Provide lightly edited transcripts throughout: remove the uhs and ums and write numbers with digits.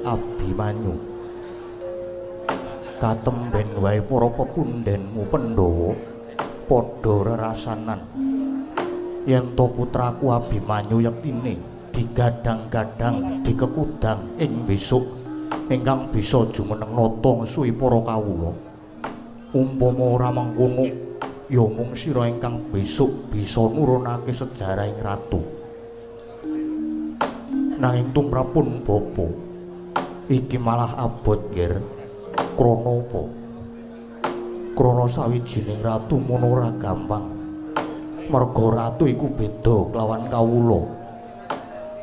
Abimanyu. Katemben wae para pepundhenmu Pandhawa padha rerasanan yen to putraku Abimanyu yektine digadang-gadang dikekudang ing besuk ingkang bisa jumeneng nata ngesuhi para kawula. Umpama ora mangkono ya mung sira ingkang besuk bisa nurunake sejarahing ratu. Nanging tumrapun bapa iki malah abot nggir. Krana apa? Krana sawijining ratu mono ora gampang. Merga ratu iku beda kelawan kawula.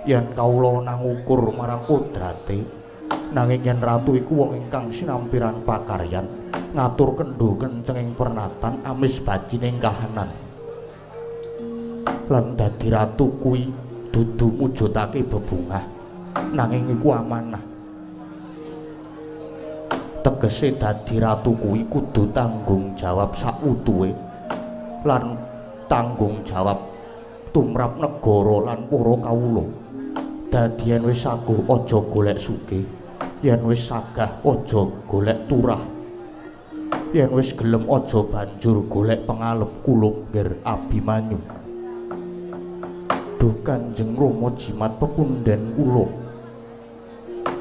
Yen kawula nang ukur marang kodrate, nanging yen ratu iku wong ingkang sinampiran pakaryan, ngatur kendho kencenging pernatan amis bajining kahanan. Lan dadi ratu kuwi dudu mujudake bebungah, nanging iku amanah. Tegese dadi ratu kuwi kudu tanggung jawab sakutuhe lan tanggung jawab tumrap negara lan para kawula. Dadi yen wis saguh aja golek sugih, yen wis sagah aja golek turah, yen wis gelem aja banjur golek pengalep kulub ngger Abimanyu. Duh Kanjeng Rama jimat pepundhen kula,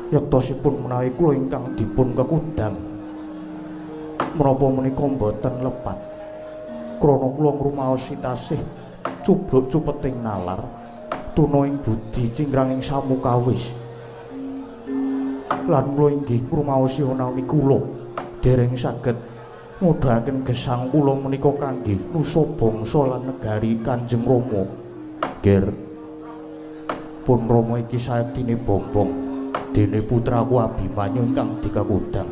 yektosipun menawi kula ingkang dipun kekudang menapa menika boten lepat krana kula ngrumaosi tasih cubluk-cupeting nalar tuna ing budi cingranging samukawis lan kula inggih ngrumaosi menawi kula dereng saged ngudhaken gesang kula menika kangge nusa bangsa lan negari Kanjeng Rama. Ger pun Rama iki saektine bombong dene putraku Abimanyu ingkang dikekudang.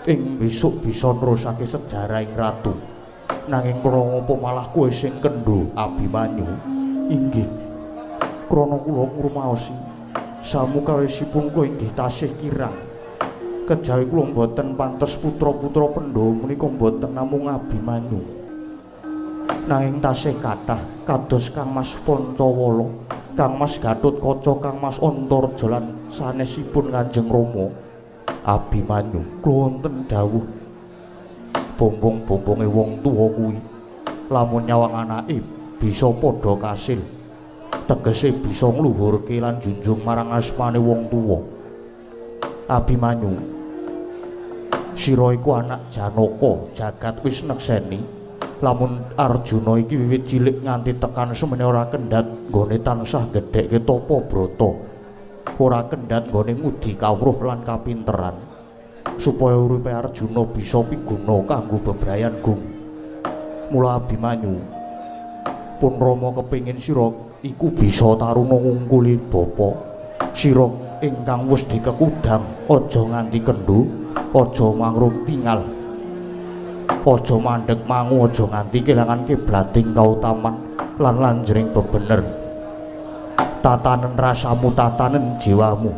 Ing besok bisa nerusake sejarahing ratu. Nanging krana apa malah kowe sing kendho Abimanyu? Inggih. Krana kula ngrumaosi samukawisipun kula inggih tasih kirang. Kejawi kula boten pantes putra-putra Pandhawa menika boten namung Abimanyu. Nanging tasih kathah kados Kangmas Pancawala, Kangmas Gatotkaca, Kangmas Antarja lan sanesipun Kanjeng Rama. Abimanyu kula wonten dawuh bombong-bombonge wong tuwa kuwi lamun nyawang anake bisa padha kasil, tegese bisa ngluhurke lan junjung marang asmane wong tuwa. Abimanyu, sira iku anak Janaka, jagat wis nekseni. Lamun Arjuna iki wiwit cilik nganti tekan semene ora kendhat nggone tansah gedhekke tapa brata, ora kendhat nggone ngudi kawruh lan kapinteran supaya uripe Arjuna bisa piguna kanggo bebrayan gung. Mula Abimanyu pun Rama kepingin sira iku bisa taruna ngungkuli bapa sira ingkang wis dikekudang. Aja nganti kendhu, aja mangrung tingal, aja mandheg mangu, aja nganti kelangan kiblating kautaman lan lanjering bebener. Tatanen rasamu, tatanen jiwamu.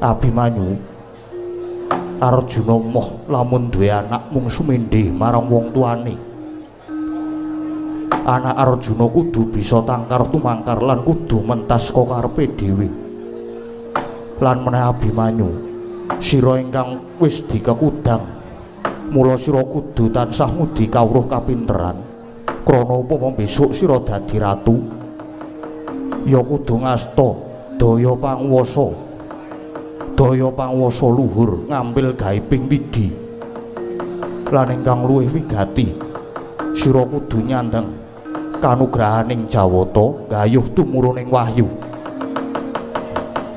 Abimanyu, Arjuna moh lamun duwe anak mung sumindhe marang wong tuane. Anak Arjuna kudu bisa tangkar tumangkar lan kudu mentas ka karepe dhewe. Lan meneh Abimanyu, sira ingkang wis dikekudang, mula sira kudu tansah ngudi kawruh kapinteran. Krana upama besok sira dadi ratu, ya kudu ngasta daya pangwasa luhur ngambil gaiping widi. Lan ingkang luwih wigati, sira kudu nyandang kanugrahaning Jawata gayuh tumuruning wahyu.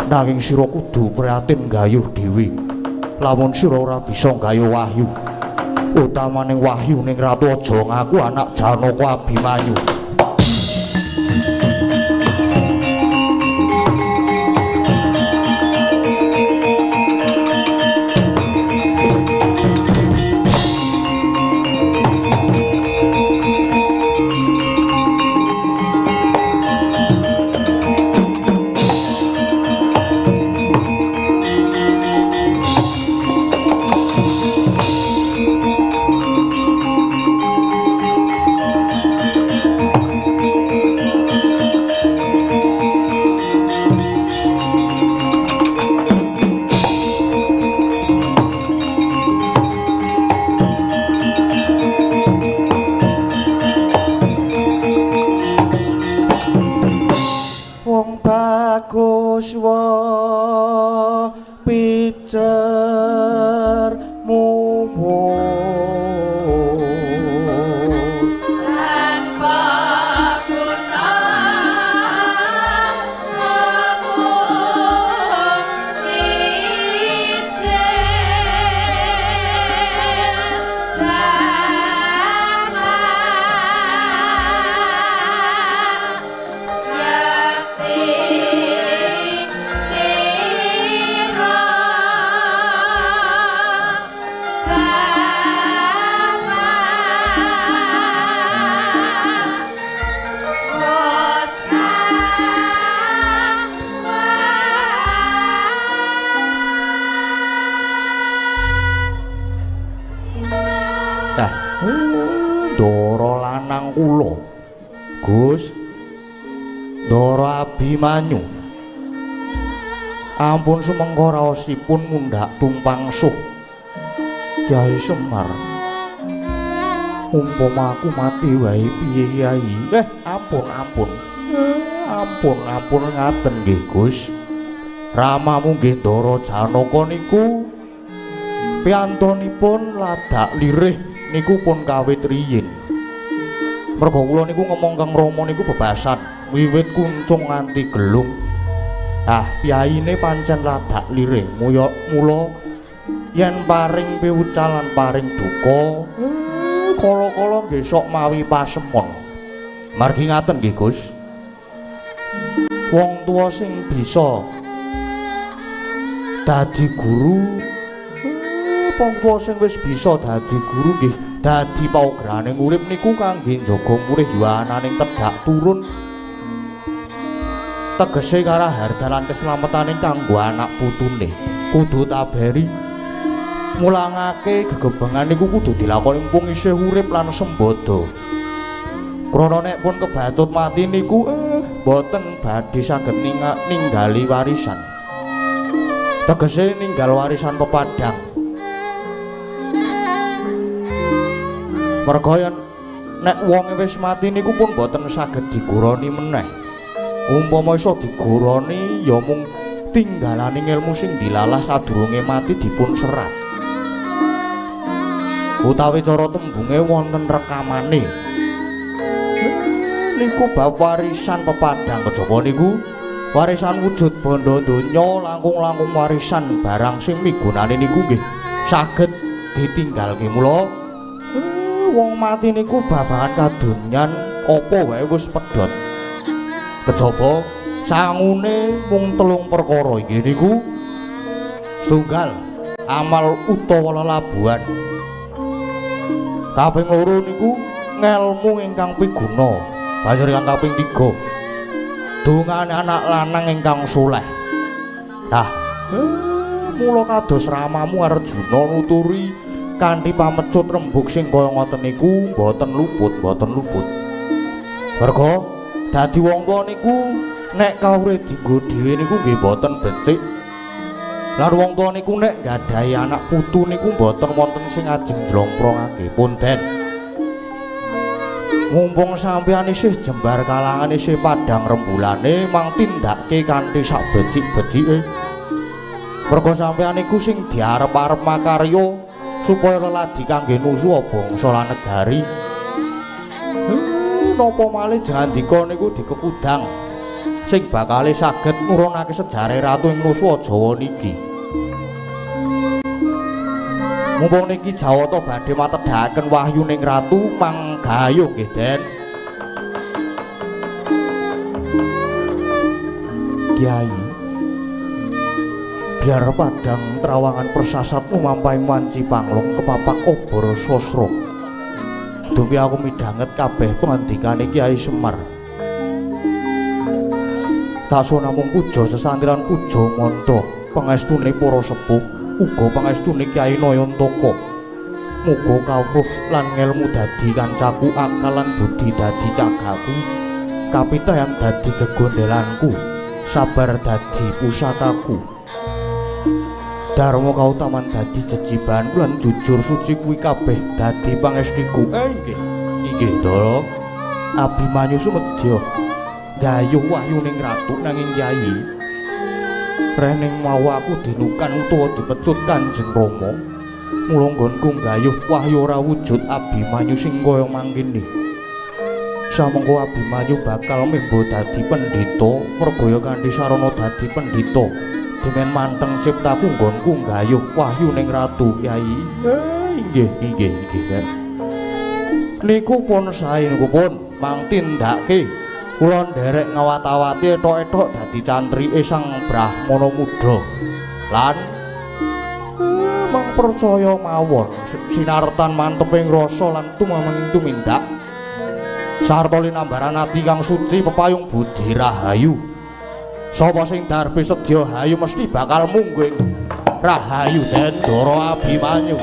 Nanging sira kudu prihatin gayuh dhewe. Lamun sira ora bisa gayuh wahyu, utamaning wahyu ning ratu, aja ngaku anak Janaka Abimanyu. cicermu Ndara lanang kula Gus Ndara Abimanyu ampun sumengga raosipun mundhak tumpang suh Kyai Semar umpama aku mati wae piye Kyai ampun ngaten nggih Gus ramamu nggih Ndara Janaka niku piyantunipun ladak lirih niku pun kawit riyin. Merga kula niku ngomong kang Rama niku bebasan wiwit kuncung nganti gelung. Piyaine pancen ladak lirih mula yen paring piwucal lan paring duka kala-kala nggih sok mawi pasemon. Margi ngaten nggih Gus. Wong tuwa sing bisa dadi guru wong tuwa sing wis bisa dadi guru nggih dadi paugraning urip niku kangge njaga murih yuwananing tedhak turun tegese karaharjan lan keslametaning kanggo anak putune kudu taberi mulangake gegebengan niku kudu dilakoni mumpung isih urip lan sembada krana nek pun kebacut mati niku boten badhe saged ninggali warisan tegese ninggal warisan pepadang merga yen nek wong wis mati niku pun boten saged diguroni meneh. Umpama iso diguroni ya mung tinggalaning ilmu sing dilalah sadurunge mati dipun serat. Utawi cara tembunge wonten rekamane. Niku bab warisan pepadang kejaba niku warisan wujud bondo donya langkung-langkung warisan barang sing migunani niku nggih saged ditinggalke mula wong mati niku babagan kadonyan apa wae wis pedhot. Kejaba sangune mung 3 perkara inggih niku setunggal amal utawa lelabuhan. Kaping 2 niku ngelmu ingkang piguna. Banjur ingkang kaping 3 dongane anak lanang ingkang saleh. Mula kados ramamu Arjuna nuturi kanthi pamecut rembug sing kaya ngoten niku mboten luput. Merga dadi wong tuwa niku nek kawruh dienggo dhewe niku nggih mboten becik. Lan wong tuwa niku nek nggadahi anak putu niku mboten wonten sing ajeng njlomprongake. Punten. Mumpung sampeyan isih jembar kalangan isih padhang rembulane mang tindakke kanthi sak becik-becike. Merga sampeyan niku sing diarep-arep makarya supaya leladi kangge nusu bangsa lan negari. Napa malih jandika niku dikekudang sing bakale saged nurunake sejarah ratu ing nusa Jawa niki. Mumpung niki Jawata badhe matedhaken wahyuning ratu manggayuh nggih Den. Kyai biar padang trawangan persasat umampaing wanci panglong kepapak obor sosro dupi aku midhanget kabeh pangandikane Kyai Semar tak so namung puja sesantiran puja mantra pangestune para sepuh uga pangestune Kyai Nayantaka muga kawruh lan ngelmu dadi kancaku akal lan budi dadi cagaku kapitayan dadi gegondelanku sabar dadi pusakaku Darma kautaman dadi jejibanku lan jujur suci kuwi kabeh dadi pangestiku. Inggih Ndara Abimanyu sumedya gayuh wahyuning ratu nanging Kyai rening mau aku dinukan utawa dipecut Kanjeng Rama. Mula nggonku nggayuh wahyu ora wujud Abimanyu sing kaya mangkene. Samengko Abimanyu bakal mimba dadi pendhita, mergaya kanthi sarana dadi pendhita. Demen manteng ciptaku nggonku nggayuh wahyu ning Ratu Kyai. Inggih. Niku pun sae niku pun mang tindake kula nderek ngawat-awati etok-etok dadi cantrike Sang Brahmana Muda. Lan mang percaya mawon sinartan manteping rasa lan tumaming tumindak sarta linambaran ati kang suci pepayung budi rahayu. Sapa sing darbe sedya hayu mesti bakal mungging rahayu Dendra Abimanyu.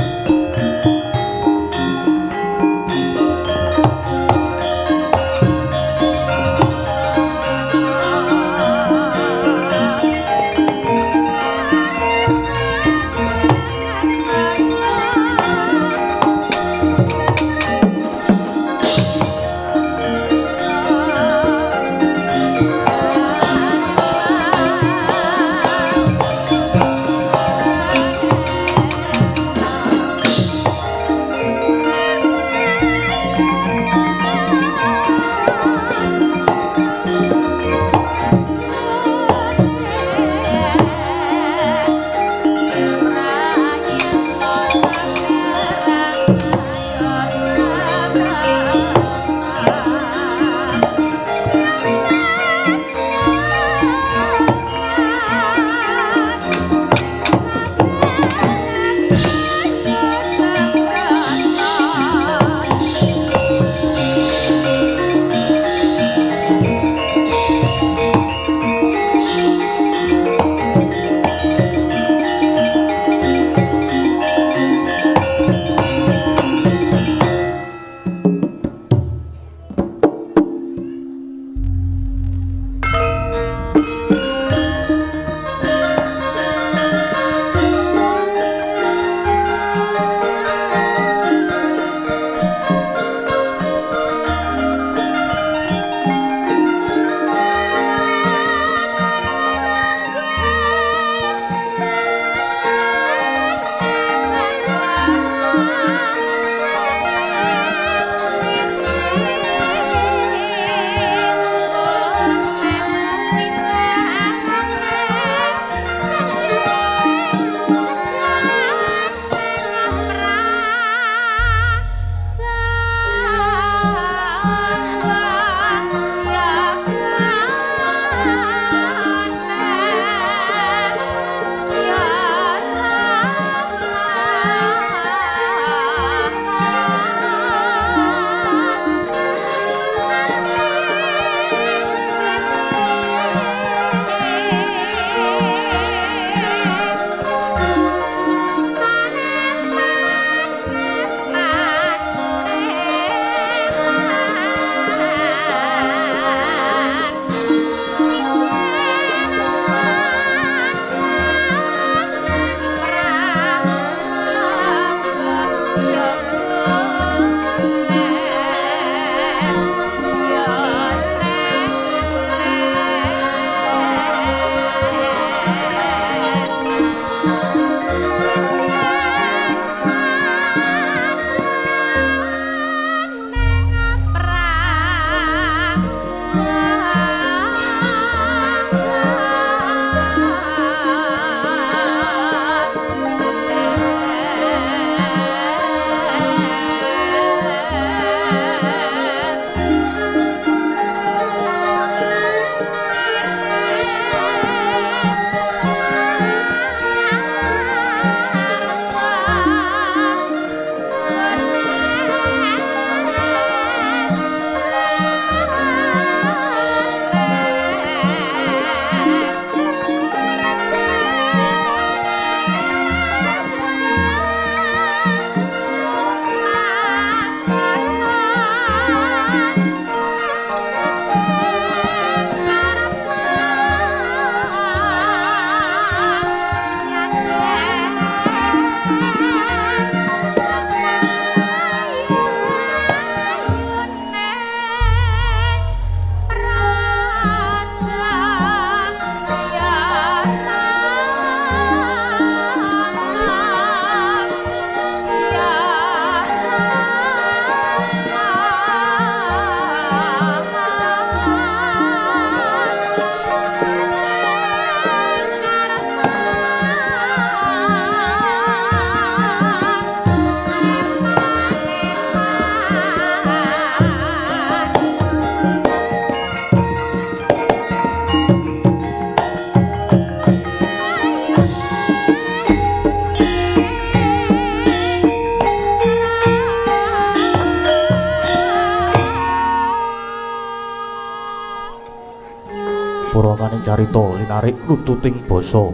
carita linarik nuntuting basa.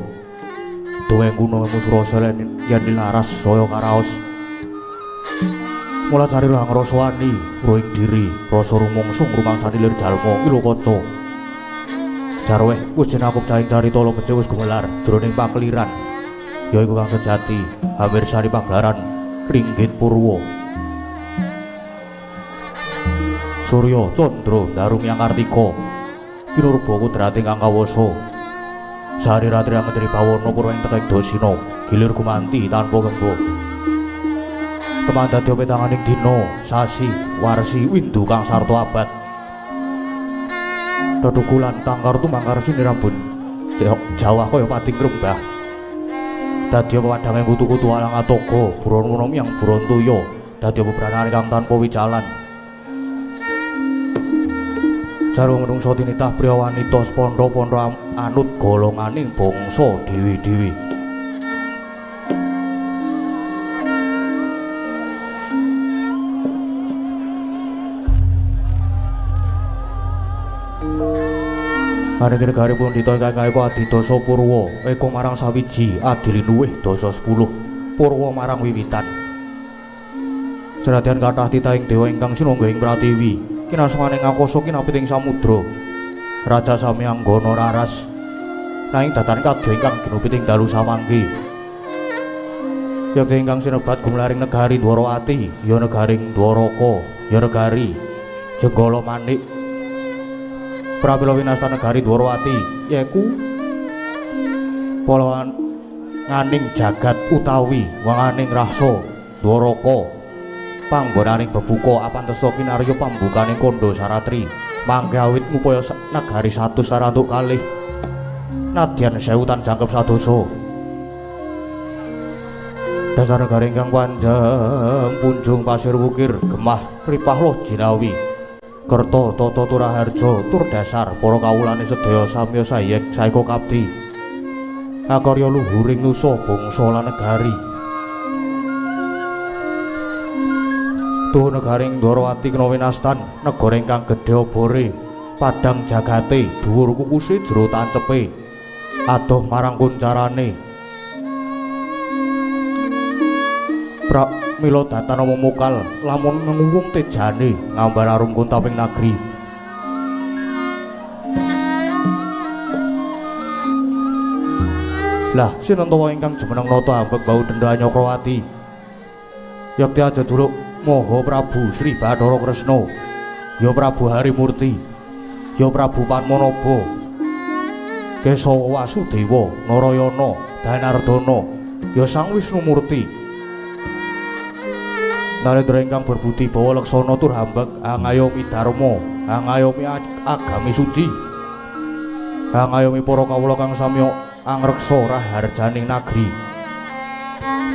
Duwe nguno Surasela yen laras saya karaos. Mula cari lang rasa wani, roing diri, rasa rumongsung rumangsani lir jalma ilo kaca. Jarweh wis jenakuk cahing carita lo becik wis gumelar jroning pakeliran. Yaiku kang sejati, hampir sari pagelaran Ringgit Purwa. Surya Candra Darum Yang Kartika. Kinurba kudrating kang kawasa. Sari ratri angetri bawana purwaing tekek dosina, gilir gumanti tanpa gembo. Temandadya petanganing dina, sasi, warsi, windu kang sarta abad. Tetukulan tangkar tumangkar sinirambun Jawa kaya pati ngrembah. Dadya pewadhange kutu-kutu alang atoga, buron yang buron toya, dadya bebranane kang tanpa wicalan. Jarung menungso tinitah priya wanita spondo-pondo anut golonganing bangsa dewi-dewi. Ananging negaripun Dita ingkang kaiku Adidasa Purwa eka marang sawiji adiluwih dasa 10 Purwa marang wiwitan. Senadyan kathah titahing dewa ingkang sinangga ing pratiwi, kinasmaning akasa kinapiting samudra, Raja Samyanggana raras, nanging datan kadya ingkang ginupiting dalu samangke. Yakti ingkang sinebat gumlaring negari Dwarawati, ya negaring Dwaraka, ya negari Jenggala Manik. Pramila winasta negari Dwarawati yaiku polawan nganing jagat utawi wanganing rahsa Dwaraka, panggonaning bebuka apantesa kinarya pambukaning kandha saratri, mangke awit ngupaya negari 100 sarantuk kalih nadyan 1000 tan jangkep sadosa. Dasar negari ingkang panjang punjung pasir wukir gemah ripah loh jinawi Kerta tata turaharja tur dasar para kawulane sedaya samya sayek saeka kabdi akarya luhuring nusa bangsa lan negari. Tuh negaring Dwarawati kena winastan, negara ingkang gedhe obore, padhang jagate, dhuwur kukuse jero tancepe, adoh marang kuncarane. Mila datana memukal lamun ngenguwung tejane ngambar arum kuntaping nagri. Lah sinentawa ingkang jumeneng nata ambek bau denda Nyakrawati yakti aja juluk Maha Prabu Sri Bathara Kresna, ya Prabu Harimurti, ya Prabu Padmanaba, Kesawa Wasudewa, Narayana, Danardana, ya Sang Wisnumurti. Narendra ingkang berbudi bawa leksana tur hambek angayomi dharma, angayomi agami suci, angayomi para kawula kang samya angreksa raharjaning nagri.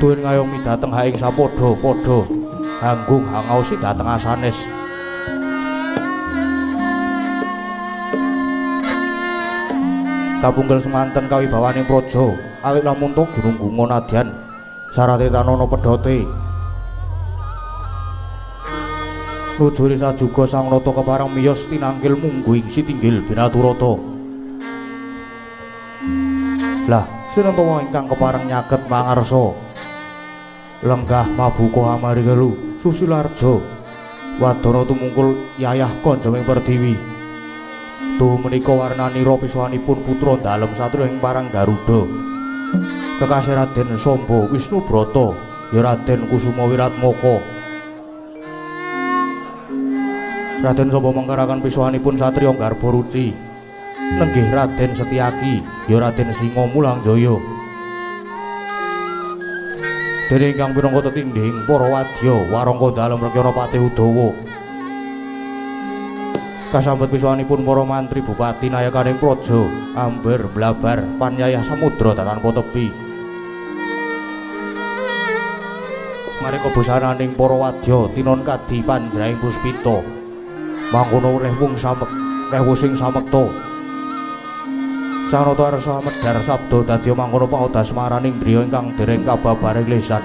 Tuwin ngayomi dhateng haing sapadha-padha, hanggung hangaosi dhateng asanes. Kapungkel semanten kawibawaning praja, awit lamun to ginunggunga nadyan sarate tanana pedhote. Nujuri sajuga sang nata keparang miyos tinanggil mungguing sitinggil binaturata. Lah sinentawa ingkang keparang nyaket mangarsa lenggah mabuka amarigelu Susilarja wadana tumungkul yayah kanjenging Pertiwi. Tuh menika warnanira pisanipun putra dalem satria ing parang Garuda kekasih Raden Samba Wisnubrata, ya Raden Kusuma Wiratmaka. Raden Samba mengkarakan pisuhanipun satriya Garbaruci, nenggih Raden Setyaki, ya Raden Singa Mulangjaya. Dene ingkang pinangka tetindhing para wadya warangka dalem rekyana Patih Udawa. Kasambet pisuhanipun para mantri bupati nayakaning praja amber blabar panyayah samudra tanpa tepi. Marika busananing para wadya tinon kadi panjraing puspita. Mangkono rewung sing samekta. Sang nata arsa medhar sabda dadya mangkono pangodas maraning driya ingkang dereng kababaring lisan.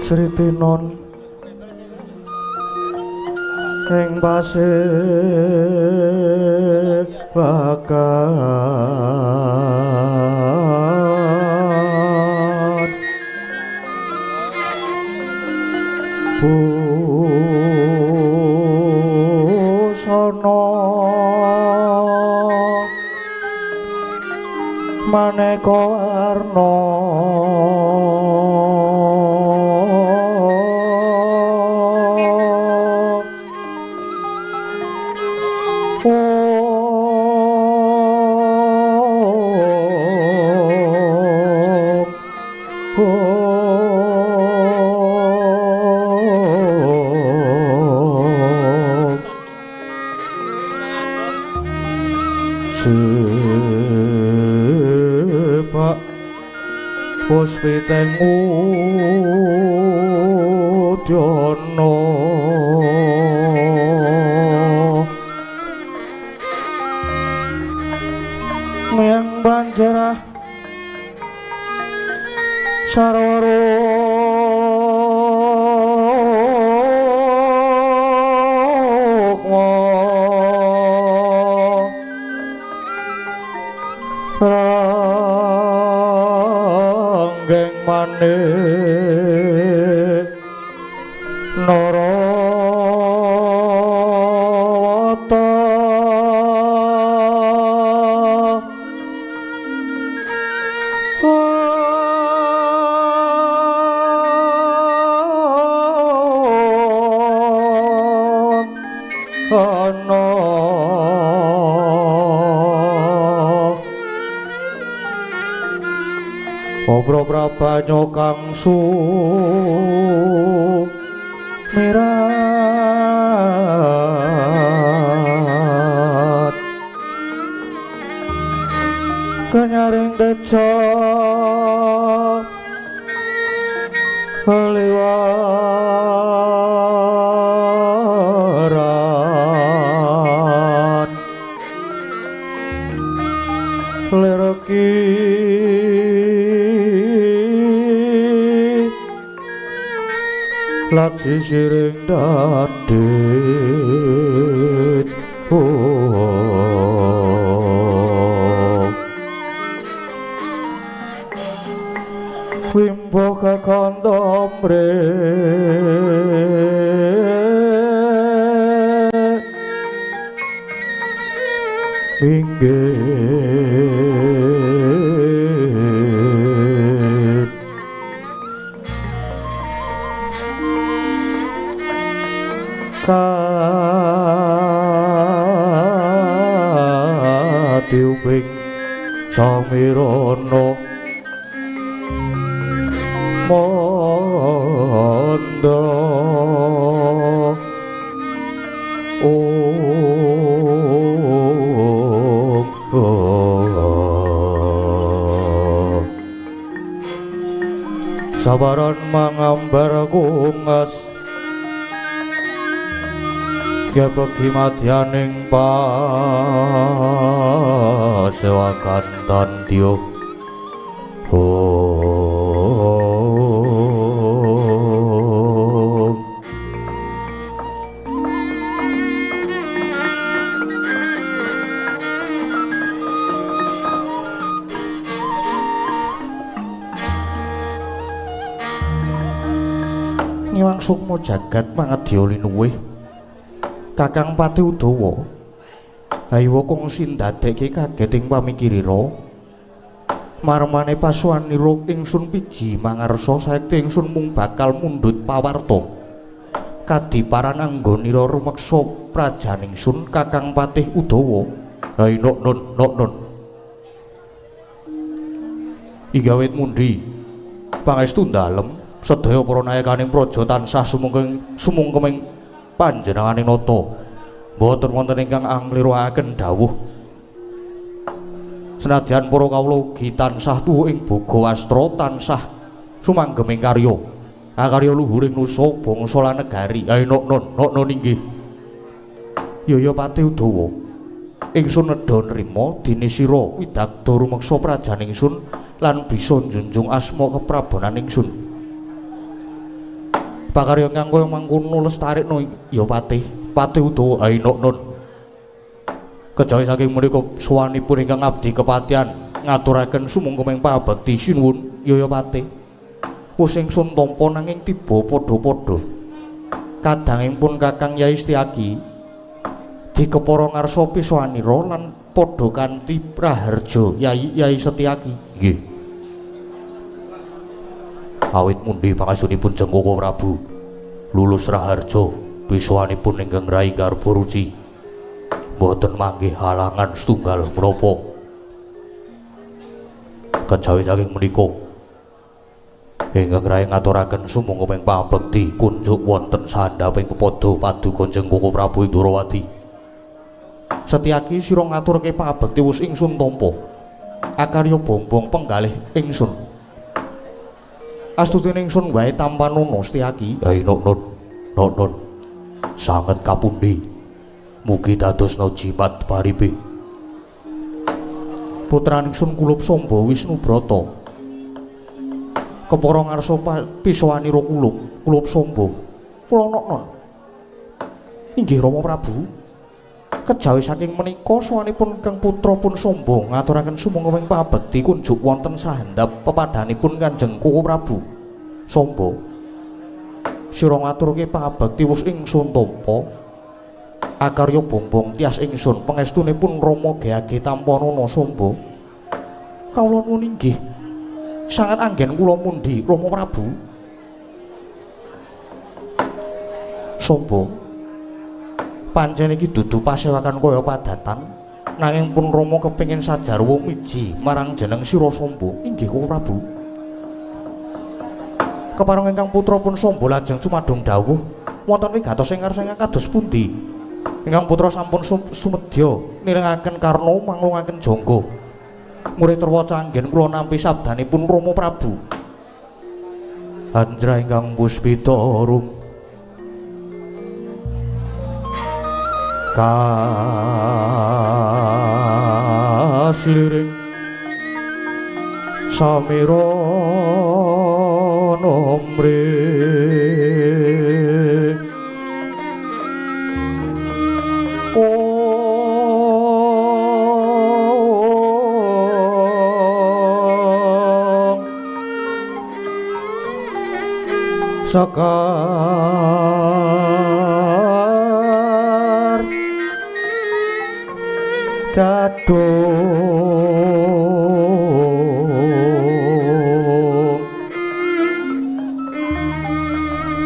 Sri Tinon ing pasih bakat busana maneka warna Sepak puspiteng udyono miyang banjara sarwara ranggeng maneh Narawata ana Obro prabanyo kang sumirat kenyaring deca liwaran lereki lat sisiring dadit wimbo kakandha mrek inggit katiuping samirana mandra sabaran mangambar kungas ya bagi madyaning pasewakan tandya ngiwang sukma jagat mangadya linuwih Kakang Pati Udawa haywa kongsi ndadekke kaget ing pamikirira marmane pasuwanira ingsun piji mangarsa saekti ingsun mung bakal mundhut pawarta kadiparan anggonira rumeksa prajaningsun Kakang Patih Udawa. Hai nok nun igawit mundi pangestu dalem sedaya para nayakaning praja tansah sumungkeming panjenenganing nata boten wonten ingkang angliruaken dawuh senadyan para kawula ugi tansah tuwuh ing boga wastra tansah sumanggeming karya luhuring nusa bangsa lan negari. Hai nok nun inggih Yaya Patih Udawa ingsun nedha nrima dene sira widagda rumeksa prajaningsun lan bisa njunjung asma keprabanan ingsun. Pakarya kang kaya mangkono lestarikna ya Patih Udawa. Hai nok nun kejawi saking menika suwanipun ingkang abdi kepatihan ngaturaken sumungkeming pabekti sinuwun Yaya Patih. Wis ingsun tampa nanging tiba padha-padha kadangipun Kakang Yai Setyaki dikepara ngarsa pisowanira lan padha kanthi praharja Yai Setyaki. Nggih. Awit mundi pangastunipun Jengkoko Prabu lulus raharja pisowanipun ingkang Rai Garbaruci boten manggih halangan setunggal menapa. Kejawi saking menika ingkang Rai ngaturaken sumungkeming pabekti kunjuk wonten sandhaping pepada paduka Jengkoko Prabu Indrawati. Setyaki sira ngaturke pabekti wis ingsun tampa akarya bombong penggalih ingsun astutine ingsun wae tanpa nono Setyaki. Hai nok nun sanget kapundi mugi dadosna jimat paripe putra ingsun Kulup Samba Wisnubrata kepara ngarsa pisowanira Kulup Samba. Kula nok nun inggih Rama Prabu kejawi saking menika sawanipun Kang putra pun Samba ngaturaken sumungkeming pabekti kunjuk wonten sahendhap pepadhanipun Kanjeng Koko Prabu Samba. Sira ngaturke pabekti wis ingsun tampa akarya bombong tias ingsun pangestunipun Rama Gyagi Tampanana Samba. Kawula nuwun inggih sanget anggen kula mundi Rama Prabu Samba. Pancen iki dudu pasewakan kaya padatan nanging pun Rama kepengin sajarwa miji marang jeneng sira Samba. Inggih Koko Prabu. Kepareng ingkang putra pun Samba lajeng sumadung dawuh wonten wigatos ingkang kados pundi ingkang putra sampun sumedya nirengaken karna manglungaken jangga murid terwaca anggen kula nampi sabdanipun Rama Prabu. Anjra ingkang puspita rum kasliring samira nomre sakar kadung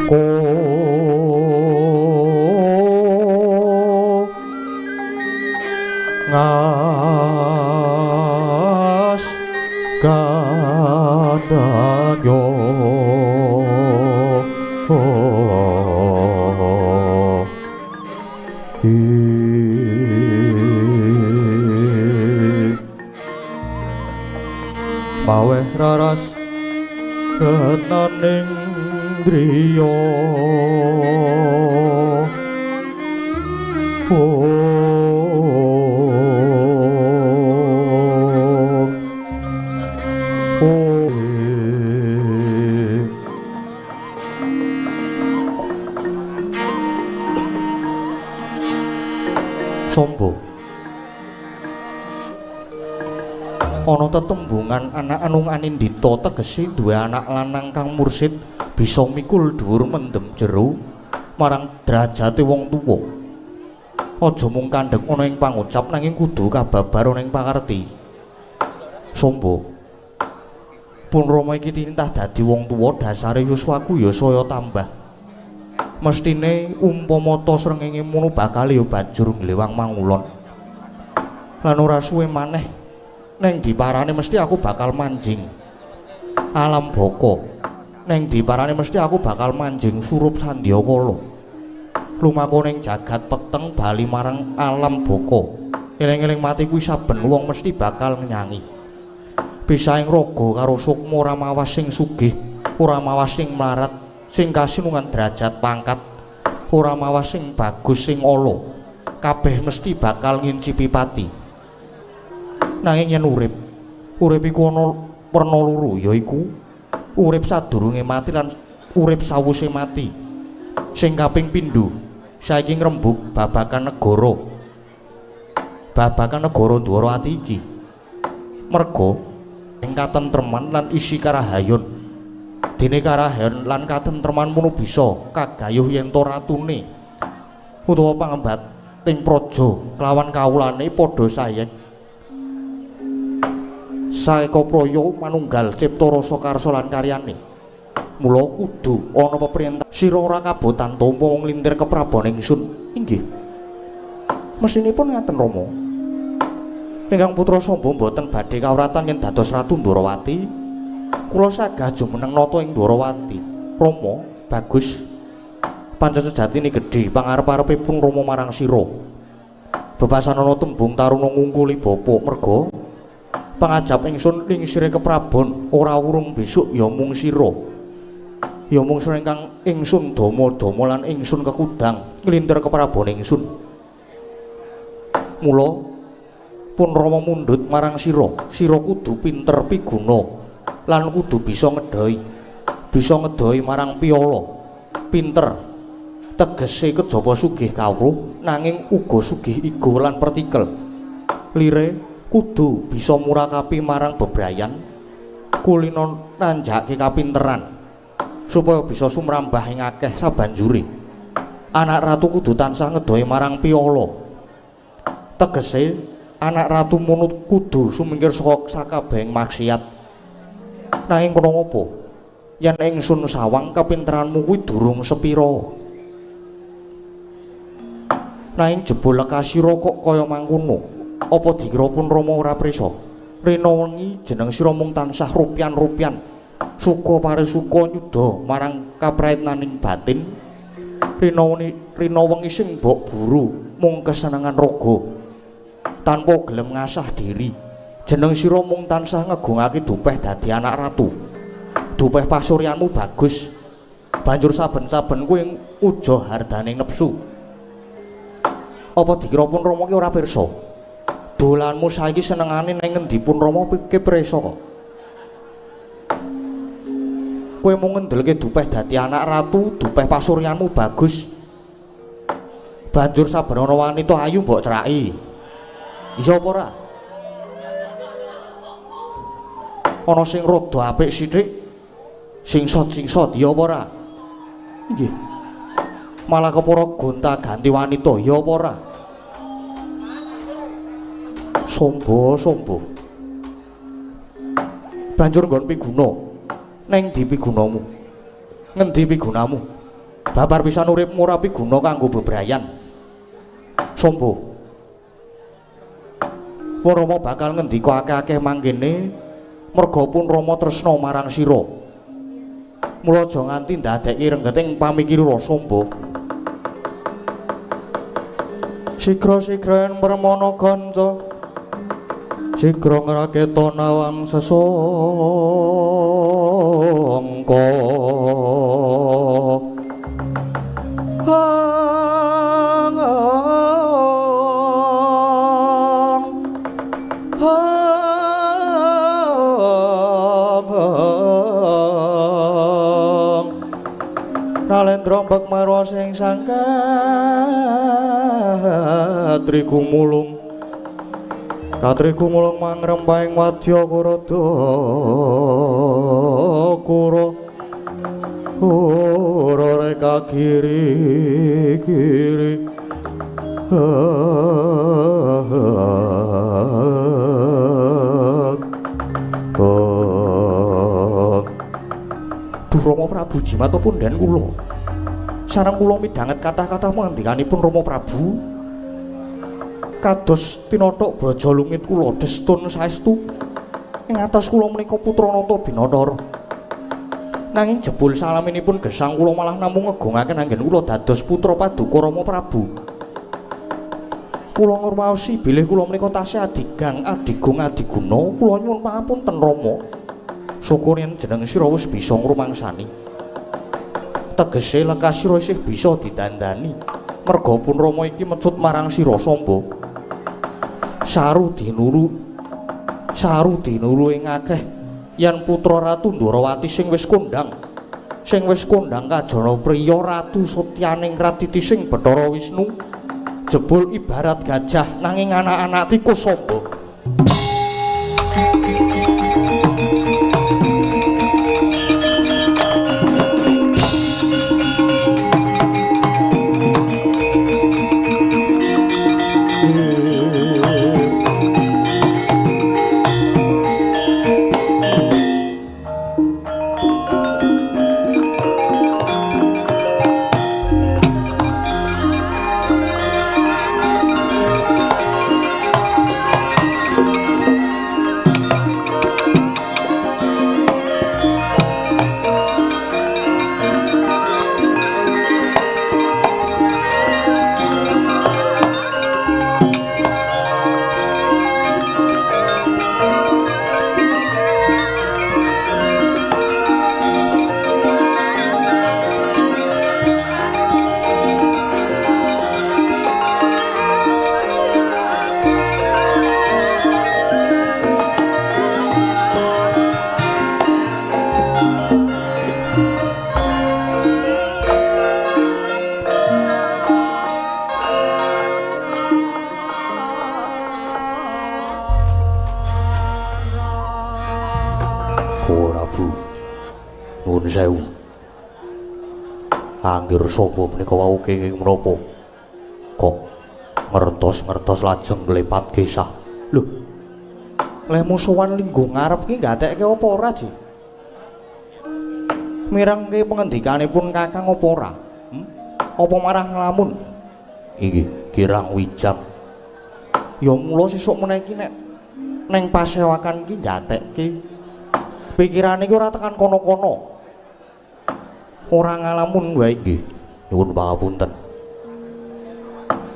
ko ngas kadangyo maweh raras retnaning driya Samba ana tetembungan anak anung anindita tegese duwe anak lanang kang mursid bisa mikul dhuwur mendem jero marang derajate wong tuwa. Aja mung kandhek ana ing pangucap nanging kudu kababar ana ing pangerti. Samba pun Rama iki tintah dadi wong tuwa dasare yuswaku ya saya tambah Mestine umpama ta srengenge mono bakal ya banjur nglewang mangulon. Lan ora suwe maneh neng diparani mesti aku bakal manjing alam baka. Neng diparani mesti aku bakal manjing surup Sandyakala. Lumaku ning jagat peteng bali marang alam baka. Eling-eling mati kuwi saben wong mesti bakal nyanyi. Pisaing raga karo sukma ora mawas sing sugih, ora mawas sing mlarat, sing kasinungan derajat pangkat, ora mawas sing bagus sing ala. Kabeh mesti bakal ngincipi pati. Nanging yen urip iku ana werna loro, yaiku urip sadurunge mati lan urip sawuse mati. Sing kaping pindho saiki ngrembug babakan negara. Babakan negara Dwarawati iki. Merga ing katentreman lan isi karahayon. Dene karahayon lan katentreman mono bisa kagayuh yen to ratune utawa pangembating praja kelawan kawulane padha sayek. Saeka praya manunggal cipta rasa karsa lan karyane. Mula kudu ana peperintah sira ora kabotan tampa nglintir keprabon ingsun. Inggih. Mesinipun ngaten Rama. Ingkang putra Samba mboten badhe kawratan yen dados Ratu Dwarawati. Kula sagah jumeneng nata ing Dwarawati. Rama, bagus. Pancen sejatine gedhe pangarep-arepipun Rama marang sira. Bebasanana tembung taruna ngungkuli bapa merga pangajap ingsun ning sire keprabon ora urung besok ya mung sira. Ya mung sira ingkang ingsun dama-dama lan ingsun kekudang nglintir keprabon ingsun. Mula pun Rama mundhut marang sira. Sira kudu pinter piguna lan kudu bisa ngedohi marang piyala. Pinter tegese kejaba sugih kawruh nanging uga sugih ego lan pertikel. Lire kudu bisa murakapi marang bebrayan, kulina nanjake kapinteran supaya bisa sumrambah ing akeh sabanjure. Anak ratu kudu tansah ngedohi marang piyala. Tegese anak ratu munut kudu sumingkir saka sakabehing maksiat. Nanging kono ngopo? Yen ingsun sawang kapinteranmu kuwi durung sepira. Nanging jebul lekasira kok kaya mangkono. Apa dikira pun Rama ora prisa? Rina wengi jeneng sira mung tansah rupyan-rupyan. Suka parisuka nyuda marang kapraitnaning batin. Rina wengi sing mbok buru mung kesenengan raga. Tanpa gelem ngasah diri. Jeneng sira mung tansah ngegungake dupeh dadi anak ratu. Dupeh pasuryanmu bagus. Banjur saben-saben kuwi uja hardaning nepsu. Apa dikira pun Rama ki ora pirsa? Dolanmu saiki senengane ning ngendi pun Rama iki presa kok. Kowe mung ngendelke dupeh dadi anak ratu, dupeh pasuryanmu bagus. Banjur saben ana wanita ayu mbok ceraki. Iso apa ora? Ana sing rada apik sithik, singsot ya apa ora? Nggih. Malah kepara gonta-ganti wanita ya apa ora? Sombo. Banjur nggon piguna. Neng ndi pigunamu? Ngendi pigunamu? Babar pisan uripmu ora piguna kanggo bebrayan. Sombo. Pun Rama bakal ngendika akeh-akeh mangkene merga pun Rama tresna marang sira. Mula aja nganti ndadeki renggeting pamikira Sombo. Sigra-sigraen permana kanca sigra ngraketa nawang sesangka nalendra mbek marwa sing sangkatri gumulung Katri kumulung mangrempahing wadya kurada kura ora reka kiri-kiri Duh Rama Prabu Jimat pundhen kula sareng kula midhanget kathah-kathah pangandikanipun Rama Prabu kados tinothok braja lungit kula destun saestu ing atas kula menika Putranata Binatara. Nanging jebul salaminipun gesang kula malah namung ngegongaken anggen kula dados putra paduka Rama Prabu. Kula ngurmaosi bilih kula menika tasih adigang adigung adiguna, kula nyuwun pangapunten Rama. Syukur yen jeneng sira wis bisa ngrumangsani. Tegese lekas sira isih bisa didandani. Merga pun Rama iki mecut marang sira Samba. Saru dinulu ing akeh yen putra Ratu Ndarawati sing wis kondhang kajana priya Ratu Satyaning Ratiti sing Bathara Wisnu jebul ibarat gajah nanging anak-anak tikus Samba. Sewu anggir sapa menika wau kenging menapa kok ngertos lajeng nglepat gesah lho lemu sowan linggo ngarep ki gatekke apa ora Ji mirengke pengendikanipun Kakang apa ora apa marah nglamun iki kirang wijang ya mula sesuk meneh iki nek ning pasewakan ki gatekke pikirane iki ora tekan kono-kono ora ngalamun wae nggih nyuwun pangapunten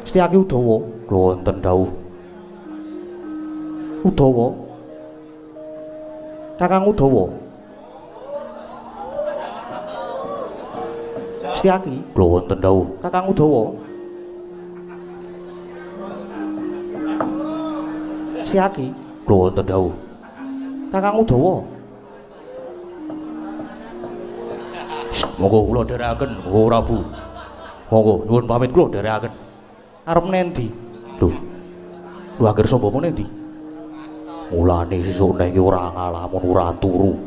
Setyaki Udawa kula wonten dawuh Udawa Kakang Udawa Setyaki kula wonten dawuh Kakang Udawa Setyaki kula wonten dawuh Kakang Udawa monggo kula dherekaken Gusti Prabu. Monggo nyuwun pamit kula dherekaken. Arep nendi? Lho. Lho anger sapa meneh ndi? Mulane sesuk nek iki ora ngalamun ora turu.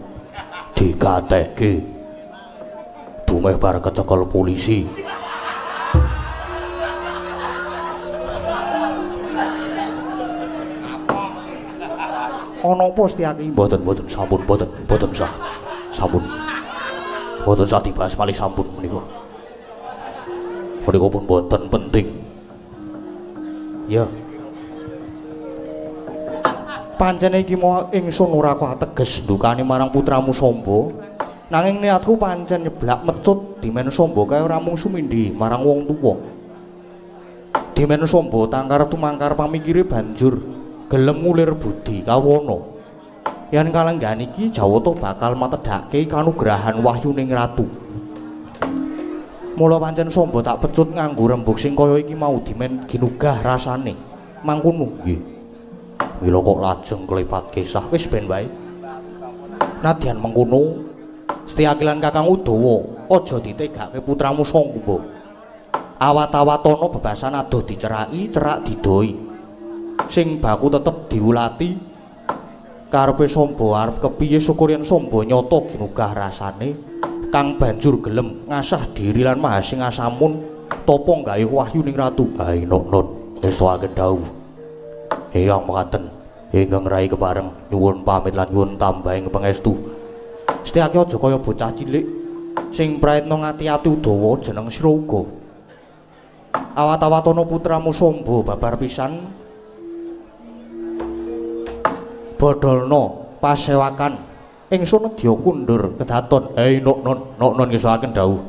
Digatekke. Dumeh bar kecekel polisi. Ana apa Setyaki? Mboten sampun sah. Sampun. Boten sah dibahas malih sampun menika. Menika pun boten penting. Ya. Pancen iki mau ingsun ora kok ateges ndukani marang putramu Samba. Nanging niatku pancen nyeblak mecut dimen Samba kae ora mung sumindhi marang wong tuwa. Dimen Samba tangkar tumangkar pamikire banjur gelem ngulir budi kawana. Yen kalenggan iki Jawata bakal matedhake kanugrahan wahyuning ratu. Mula pancen Samba tak pecut nganggo rembug sing kaya iki mau dimen ginugah rasane. Mangkono nggih. Mila kok lajeng klepat gesah wis ben wae. Nadyan mengkono, Setyaki lan Kakang Udawa aja ditegake putramu Samba. Awat-awatana bebasan adoh diceraki, cerak didoi. Sing baku tetep diwulati. Karepe Samba arep kepiye syukur yen Samba nyata ginugah rasane kang banjur gelem ngasah diri lan mahasinga samun tapa gawe wahyu ning ratu. Hai non estuaken dawuh. Eyang mekaten ingkang rai kepareng nyuwun pamit lan nyuwun tambahing pangestu. Setyaki aja kaya bocah cilik sing praetna ngati-ati Udawa jeneng Sraga. Awat-awatono putramu Samba babar pisan bodolna pasewakan ingsun nedya kundur kedaton. Nok-non ngesoaken dawuh.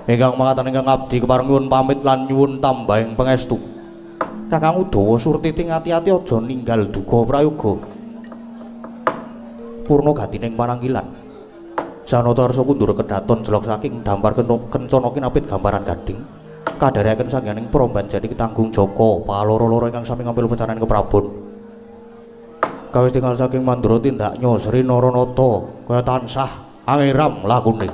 Ingkang mangatan ingkang abdi kepareng nyuwun pamit lan nyuwun tambahing pangestu. Kakang Udawa Surtiti ngati-ati aja ninggal duka prayoga. Purna gatining pananggilan. Janata arsa kundur kedaton jelok saking dampar kencana kinapit gambaran gading. Kadharekaken sangganing Pramban Jati Ketanggung Jaka paloro-loro ingkang sami ngambil pecanan keprabon. Kawis tinggal saking Mandura tindaknya Sri Naranata kaya tansah angiram lakune.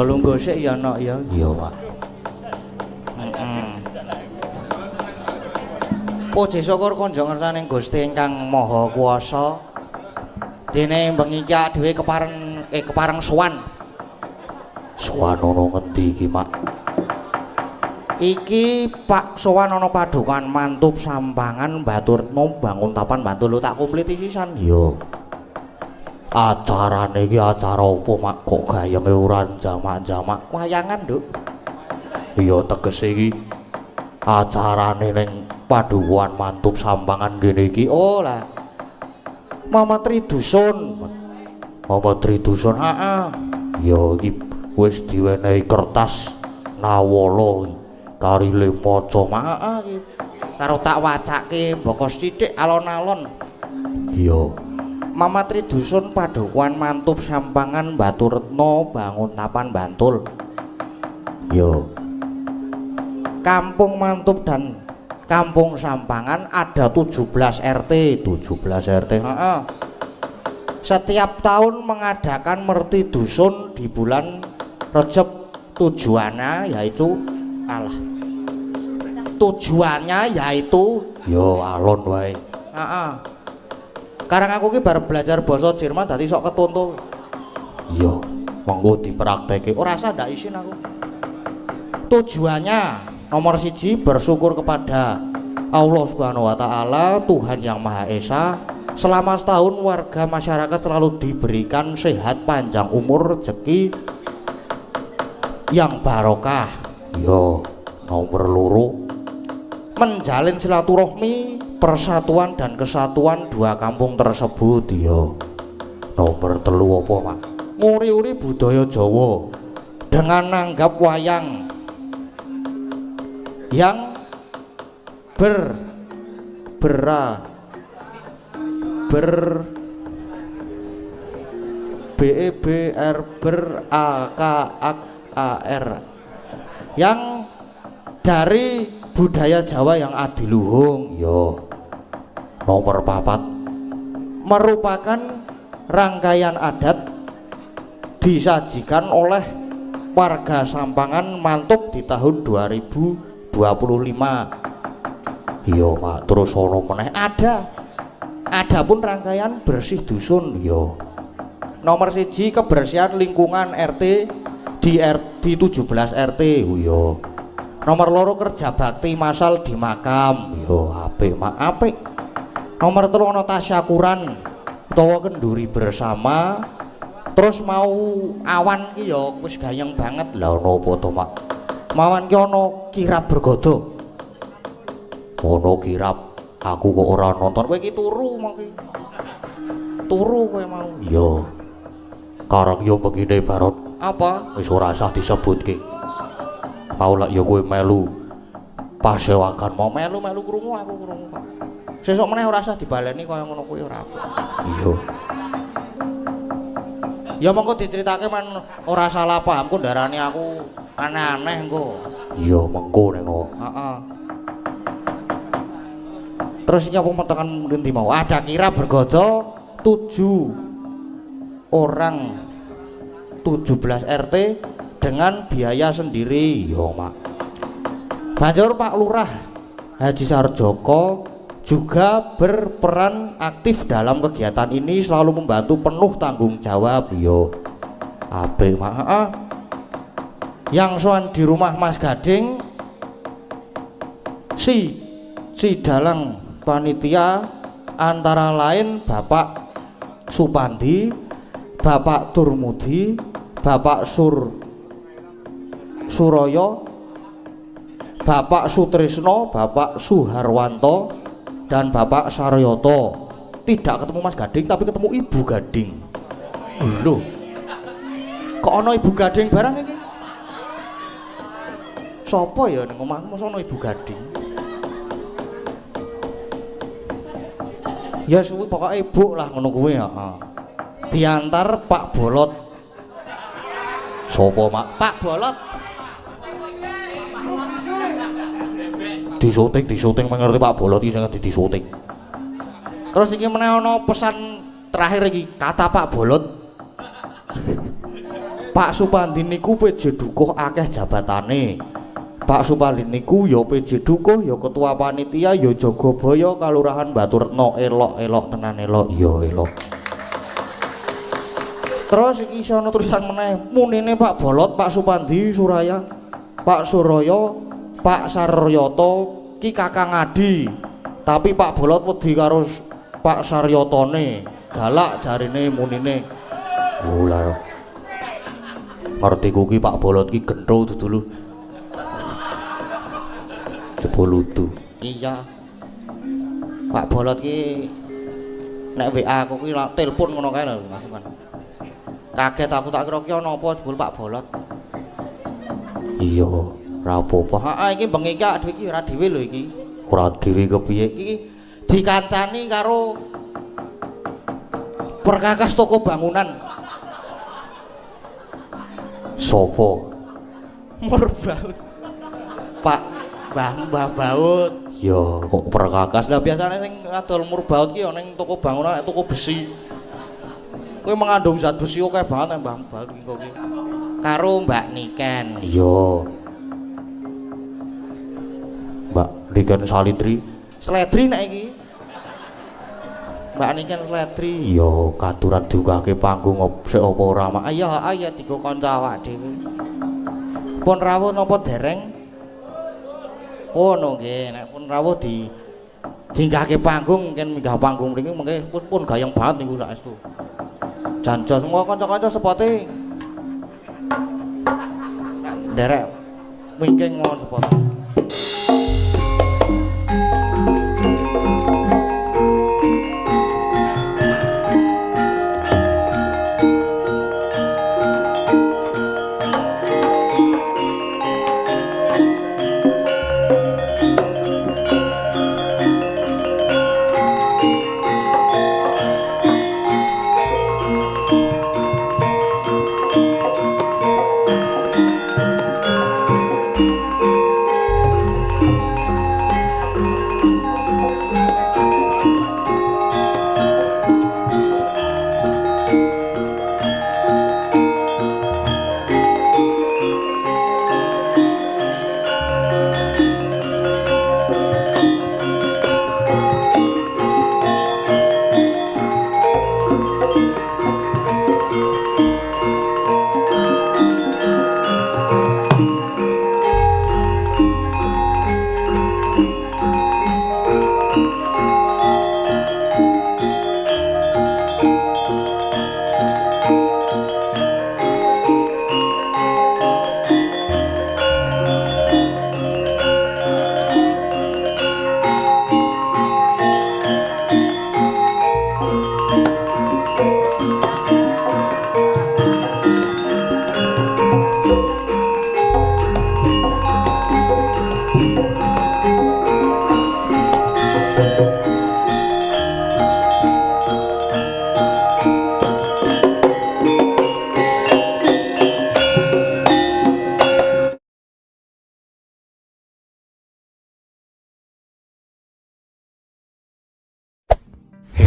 Lungguh sik ya nok ya. Iya, Pak. Puji syukur kunjung ngersaning Gusti ingkang Maha Kuwasa. Dene bengi iki dhewe kepareng sowan. Sowan ana ngendi iki, Mak? Iki Pak sowan ana padukan mantup sampangan Baturna bangun tapan bantul tak kumpliti sisan. Iya. Acarane iki acara apa Mak kok gayenge ora jamak-jamak wayangan Nduk? Iya tegese iki acarane ning padukuhan mantup sampangan kene iki. Oh lah. Mama Tridusun. Mama Tridusun, heeh. Ya iki wis diwenehi kertas nawala karile maca Mak iki. Karo tak wacake mboko sithik alon-alon. Iya. Mama Tridusun padukuhan mantup sampangan Baturetna bangun tapan Bantul. Yo. Kampung Mantup dan Kampung Sampangan ada 17 RT, 17 RT. Heeh. Setiap tahun mengadakan merti dusun di bulan Rejab. Tujuannya yaitu yo alon wae. Heeh. Karang aku ki bar belajar basa Jerman dadi sok ketonto. Iya, monggo dipraktekke. Ora usah ndak isin aku. Tujuannya nomor 1 bersyukur kepada Allah Subhanahu wa taala, Tuhan yang Maha Esa. Selama setahun warga masyarakat selalu diberikan sehat, panjang umur, rezeki yang barokah. Yo, nomor 2 menjalin silaturahmi, persatuan dan kesatuan dua kampung tersebut. Yo. Nomor 3 apa, Pak? Nguri-uri budaya Jawa dengan nanggap wayang yang yang dari budaya Jawa yang adiluhung. Yo. Nomor 4 merupakan rangkaian adat disajikan oleh warga Sampangan Mantup di tahun 2025. Iya, Pak. Terus ono meneh ada pun rangkaian bersih dusun. Yo. Nomor 1 kebersihan lingkungan RT di 17 RT. Yo. Nomor 2 kerja bakti masal di makam. Yo, apik, Mak, apik. Nomor 3 ana tasyakuran utawa kenduri bersama. Terus mau awan ki ya wis gayeng banget. Lah ono apa to, Mak? Mawan ki ana kirab bergodo. Ono kirab. Aku kok ora nonton. Kowe iki turu mak ki. Turu kowe mau. Iya. Karang yo begine Barot. Apa? Wis ora usah disebutke. Paulak yo kowe melu pasewakan mau melu krungu aku krungu Pak. Sesuk meneh ora usah dibaleni kaya ngono kuwi ora apa. Iya. Ya mongko diceritake men ora salah paham ku ndarani aku aneh-aneh engko. Iya mengko nek kok. Heeh. Terus nyapa metengan ngendi mau? Ada kira bergodo 7 orang 17 RT dengan biaya sendiri. Yo, Mak. Banjur Pak Lurah Haji Sarjoko juga berperan aktif dalam kegiatan ini, selalu membantu penuh tanggung jawab. Yo, ape Mak. Yang soan di rumah Mas Gading si dalang panitia antara lain Bapak Supandi, Bapak Turmudi, Bapak Suroyo, Bapak Sutrisno, Bapak Suharwanto, dan Bapak Saryoto. Tidak ketemu Mas Gading tapi ketemu Ibu Gading. Loh, kok ana Ibu Gading barang iki? Sopo ya ning omahku mosok ana Ibu Gading? Ya suwi pokoknya ibu lah ngono kuwi ya. Diantar Pak Bolot. Sopo Mak? Pak Bolot. Disuting mengerti Pak Bolot iki sing disuting. Terus iki meneh ana pesan terakhir iki kata Pak Bolot. Pak Supandi niku PJ Dukuh akeh jabatane. Pak Supandi niku ya PJ Dukuh, ya ketua panitia, ya Jogobaya Kalurahan Baturetno. Elok tenan elok. Ya elok. Terus iki iso ana tulisan meneh. Munine Pak Bolot, Pak Supandi, Suraya, Pak Suroyo, Pak Saryoto ki kakang adi. Tapi Pak Bolot wedi karo Pak Saryotone. Galak jarine munine. Oh lha. Ngerti ku ki Pak Bolot ki gentho dulu. Jebolutu. Iya. Pak Bolot ki nek WA aku ki telepon ngono kae lho masukan. Kaget aku tak kira ki ana apa jebul Pak Bolot. Iya, ora apa-apa. Heeh iki bengi iki dhewe iki ora dhewe lho iki. Ora dhewe kepiye? Iki dikancani karo perkakas toko bangunan. Sopo? Murbaut. Pak Mbah Baut. Ya, kok perkakas. Lah biasane sing adol murbaut ki ya ning toko bangunan, toko besi. Kowe mengandung zat besi oke banget Mbah Baut ki kok ki. Karo Mbak Niken. Iya. Mbak Niken Salitri. Sledri nek iki. Mbak Niken Sledri. Iya, katuran diukake panggung sik apa ora mak. Ayo digo kanca awak dhewe. Pun rawuh napa dereng? Ono nggih, nek pun rawuh dinggahke panggung, mungkin minggah panggung mriki mengke pun gayeng banget niku saestu. Janjo semua kanca-kanca sepote. Derek wingking mohon sepot.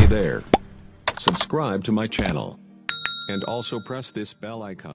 there. Subscribe to my channel. And also press this bell icon.